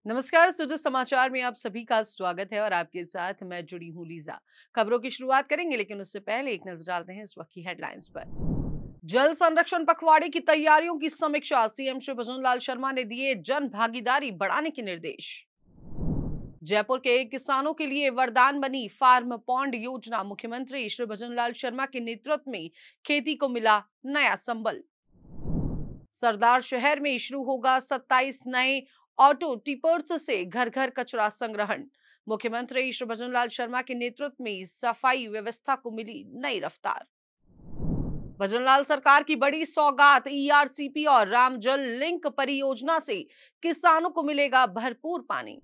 नमस्कार। सुजय समाचार में आप सभी का स्वागत है और आपके साथ मैं जुड़ी हूं लीजा। खबरों की शुरुआत करेंगे, लेकिन उससे पहले एक नजर डालते हैं इस वक्त की हेडलाइंस पर। जल संरक्षण पखवाड़े की तैयारियों की समीक्षा, सीएम श्री भजन लाल शर्मा ने दिए जन भागीदारी बढ़ाने के निर्देश। जयपुर के किसानों के लिए वरदान बनी फार्म पॉन्ड योजना, मुख्यमंत्री श्री भजन लाल शर्मा के नेतृत्व में खेती को मिला नया संबल। सरदार शहर में शुरू होगा 27 नए ऑटो टिपर्स से घर घर कचरा संग्रहण, मुख्यमंत्री श्री भजन लाल शर्मा के नेतृत्व में सफाई व्यवस्था को मिली नई रफ्तार। भजनलाल सरकार की बड़ी सौगात, ईआरसीपी और रामजल लिंक परियोजना से किसानों को मिलेगा भरपूर पानी।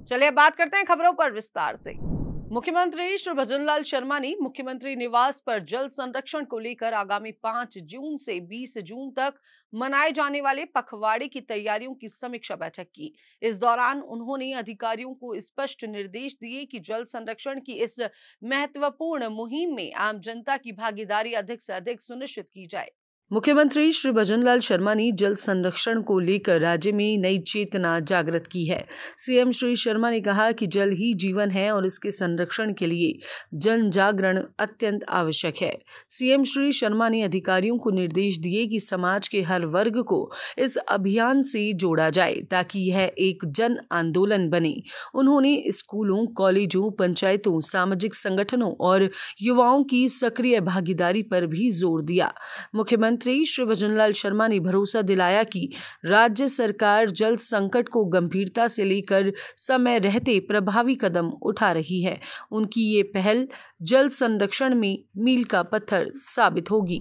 चलिए बात करते हैं खबरों पर विस्तार से। मुख्यमंत्री श्री भजन लाल शर्मा ने मुख्यमंत्री निवास पर जल संरक्षण को लेकर आगामी 5 जून से 20 जून तक मनाए जाने वाले पखवाड़े की तैयारियों की समीक्षा बैठक की। इस दौरान उन्होंने अधिकारियों को स्पष्ट निर्देश दिए कि जल संरक्षण की इस महत्वपूर्ण मुहिम में आम जनता की भागीदारी अधिक से अधिक सुनिश्चित की जाए। मुख्यमंत्री श्री भजन लाल शर्मा ने जल संरक्षण को लेकर राज्य में नई चेतना जागृत की है। सीएम श्री शर्मा ने कहा कि जल ही जीवन है और इसके संरक्षण के लिए जन जागरण अत्यंत आवश्यक है। सीएम श्री शर्मा ने अधिकारियों को निर्देश दिए कि समाज के हर वर्ग को इस अभियान से जोड़ा जाए ताकि यह एक जन आंदोलन बने। उन्होंने स्कूलों, कॉलेजों, पंचायतों, सामाजिक संगठनों और युवाओं की सक्रिय भागीदारी पर भी जोर दिया। मुख्यमंत्री श्री भजन लाल शर्मा ने भरोसा दिलाया कि राज्य सरकार जल संकट को गंभीरता से लेकर समय रहते प्रभावी कदम उठा रही है। उनकी ये पहल जल संरक्षण में मील का पत्थर साबित होगी।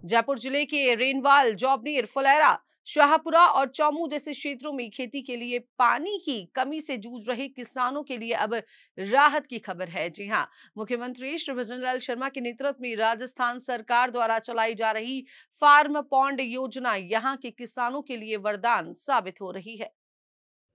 जयपुर जिले के रेनवाल, जौबनेर, फुलेरा, शाहपुरा और चौमू जैसे क्षेत्रों में खेती के लिए पानी की कमी से जूझ रहे किसानों के लिए अब राहत की खबर है। जी हां, मुख्यमंत्री श्री भजन लाल शर्मा के नेतृत्व में राजस्थान सरकार द्वारा चलाई जा रही फार्म पॉन्ड योजना यहां के किसानों के लिए वरदान साबित हो रही है।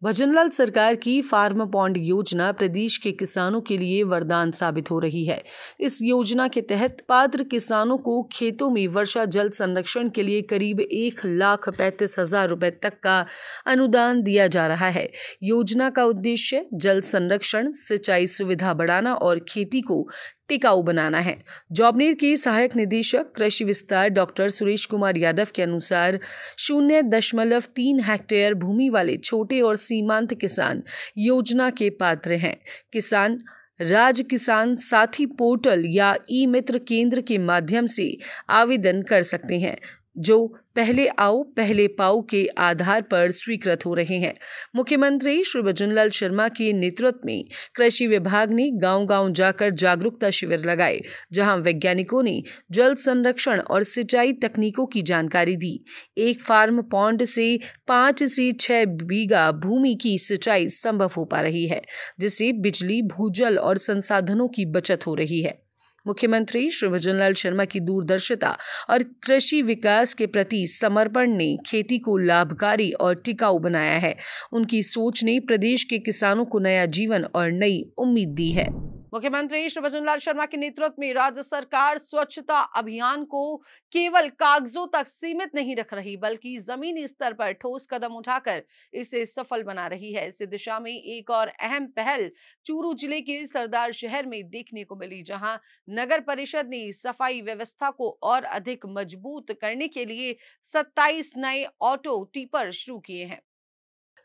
भजनलाल सरकार की फार्म पॉन्ड योजना प्रदेश के किसानों के लिए वरदान साबित हो रही है। इस योजना के तहत पात्र किसानों को खेतों में वर्षा जल संरक्षण के लिए करीब 1,35,000 रुपए तक का अनुदान दिया जा रहा है। योजना का उद्देश्य जल संरक्षण, सिंचाई सुविधा बढ़ाना और खेती को टिकाऊ बनाना है। जौबनेर के सहायक निदेशक कृषि विस्तार डॉक्टर सुरेश कुमार यादव के अनुसार 0.3 हेक्टेयर भूमि वाले छोटे और सीमांत किसान योजना के पात्र हैं। किसान राज किसान साथी पोर्टल या ई मित्र केंद्र के माध्यम से आवेदन कर सकते हैं, जो पहले आओ पहले पाओ के आधार पर स्वीकृत हो रहे हैं। मुख्यमंत्री श्री भजन लाल शर्मा के नेतृत्व में कृषि विभाग ने गांव-गांव जाकर जागरूकता शिविर लगाए, जहां वैज्ञानिकों ने जल संरक्षण और सिंचाई तकनीकों की जानकारी दी। एक फार्म पॉन्ड से 5 से 6 बीघा भूमि की सिंचाई संभव हो पा रही है, जिससे बिजली, भूजल और संसाधनों की बचत हो रही है। मुख्यमंत्री श्री भजन लाल शर्मा की दूरदर्शिता और कृषि विकास के प्रति समर्पण ने खेती को लाभकारी और टिकाऊ बनाया है। उनकी सोच ने प्रदेश के किसानों को नया जीवन और नई उम्मीद दी है। मुख्यमंत्री श्री भजन लाल शर्मा के नेतृत्व में राज्य सरकार स्वच्छता अभियान को केवल कागजों तक सीमित नहीं रख रही, बल्कि जमीनी स्तर पर ठोस कदम उठाकर इसे सफल बना रही है। इस दिशा में एक और अहम पहल चूरू जिले के सरदार शहर में देखने को मिली, जहां नगर परिषद ने सफाई व्यवस्था को और अधिक मजबूत करने के लिए 27 नए ऑटो टिपर शुरू किए हैं।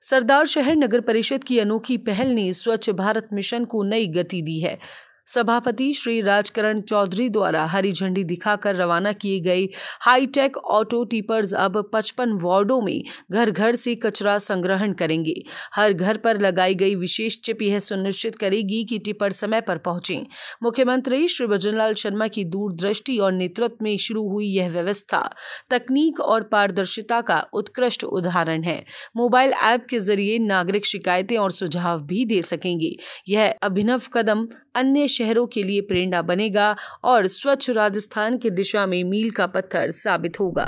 सरदार शहर नगर परिषद की अनोखी पहल ने स्वच्छ भारत मिशन को नई गति दी है। सभापति श्री राजकरण चौधरी द्वारा हरी झंडी दिखाकर रवाना किए गए हाईटेक ऑटो टिपर्स अब 55 वार्डों में घर घर से कचरा संग्रहण करेंगे। हर घर पर लगाई गई विशेष चिप यह सुनिश्चित करेगी कि टिपर समय पर पहुंचे। मुख्यमंत्री श्री भजन लाल शर्मा की दूरदृष्टि और नेतृत्व में शुरू हुई यह व्यवस्था तकनीक और पारदर्शिता का उत्कृष्ट उदाहरण है। मोबाइल ऐप के जरिए नागरिक शिकायतें और सुझाव भी दे सकेंगे। यह अभिनव कदम अन्य शहरों के लिए प्रेरणा बनेगा और स्वच्छ राजस्थान की दिशा में मील का पत्थर साबित होगा।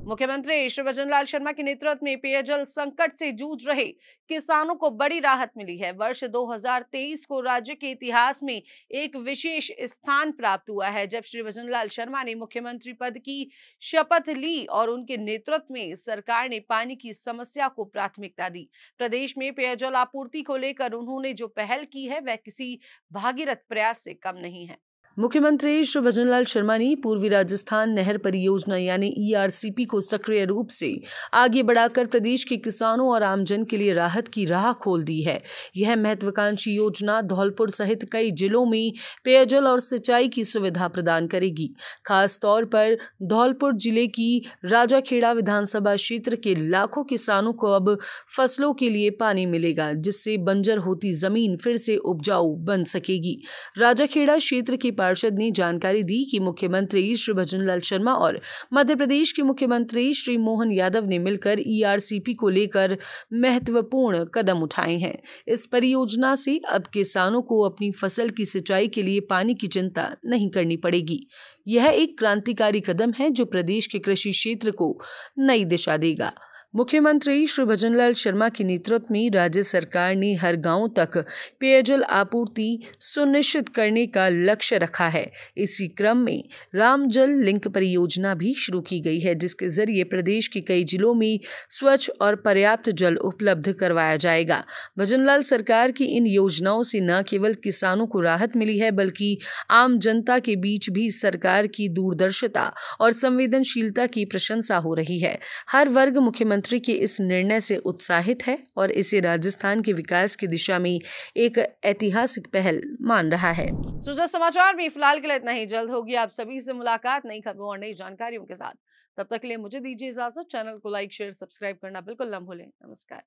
मुख्यमंत्री श्री भजनलाल शर्मा के नेतृत्व में पेयजल संकट से जूझ रहे किसानों को बड़ी राहत मिली है। वर्ष 2023 को राज्य के इतिहास में एक विशेष स्थान प्राप्त हुआ है, जब श्री भजनलाल शर्मा ने मुख्यमंत्री पद की शपथ ली और उनके नेतृत्व में सरकार ने पानी की समस्या को प्राथमिकता दी। प्रदेश में पेयजल आपूर्ति को लेकर उन्होंने जो पहल की है वह किसी भागीरथ प्रयास से कम नहीं है। मुख्यमंत्री श्री भजनलाल शर्मा ने पूर्वी राजस्थान नहर परियोजना यानी ERCP को सक्रिय रूप से आगे बढ़ाकर प्रदेश के किसानों और आमजन के लिए राहत की राह खोल दी है। यह महत्वाकांक्षी योजना धौलपुर सहित कई जिलों में पेयजल और सिंचाई की सुविधा प्रदान करेगी। खास तौर पर धौलपुर जिले की राजाखेड़ा विधानसभा क्षेत्र के लाखों किसानों को अब फसलों के लिए पानी मिलेगा, जिससे बंजर होती जमीन फिर से उपजाऊ बन सकेगी। राजाखेड़ा क्षेत्र के पार्षद ने जानकारी दी कि मुख्यमंत्री श्री भजनलाल शर्मा और मध्य प्रदेश के मुख्यमंत्री श्री मोहन यादव ने मिलकर ERCP को लेकर महत्वपूर्ण कदम उठाए हैं। इस परियोजना से अब किसानों को अपनी फसल की सिंचाई के लिए पानी की चिंता नहीं करनी पड़ेगी। यह एक क्रांतिकारी कदम है जो प्रदेश के कृषि क्षेत्र को नई दिशा देगा। मुख्यमंत्री श्री भजनलाल शर्मा के नेतृत्व में राज्य सरकार ने हर गांव तक पेयजल आपूर्ति सुनिश्चित करने का लक्ष्य रखा है। इसी क्रम में राम जल लिंक परियोजना भी शुरू की गई है, जिसके जरिए प्रदेश के कई जिलों में स्वच्छ और पर्याप्त जल उपलब्ध करवाया जाएगा। भजनलाल सरकार की इन योजनाओं से न केवल किसानों को राहत मिली है, बल्कि आम जनता के बीच भी सरकार की दूरदर्शिता और संवेदनशीलता की प्रशंसा हो रही है। हर वर्ग मुख्यमंत्री के इस निर्णय से उत्साहित है और इसे राजस्थान के विकास की दिशा में एक ऐतिहासिक पहल मान रहा है। सुजा समाचार में फिलहाल के लिए इतना ही। जल्द होगी आप सभी से मुलाकात नई खबरों और नई जानकारियों के साथ। तब तक के लिए मुझे दीजिए इजाजत। चैनल को लाइक, शेयर, सब्सक्राइब करना बिल्कुल न भूलें। नमस्कार।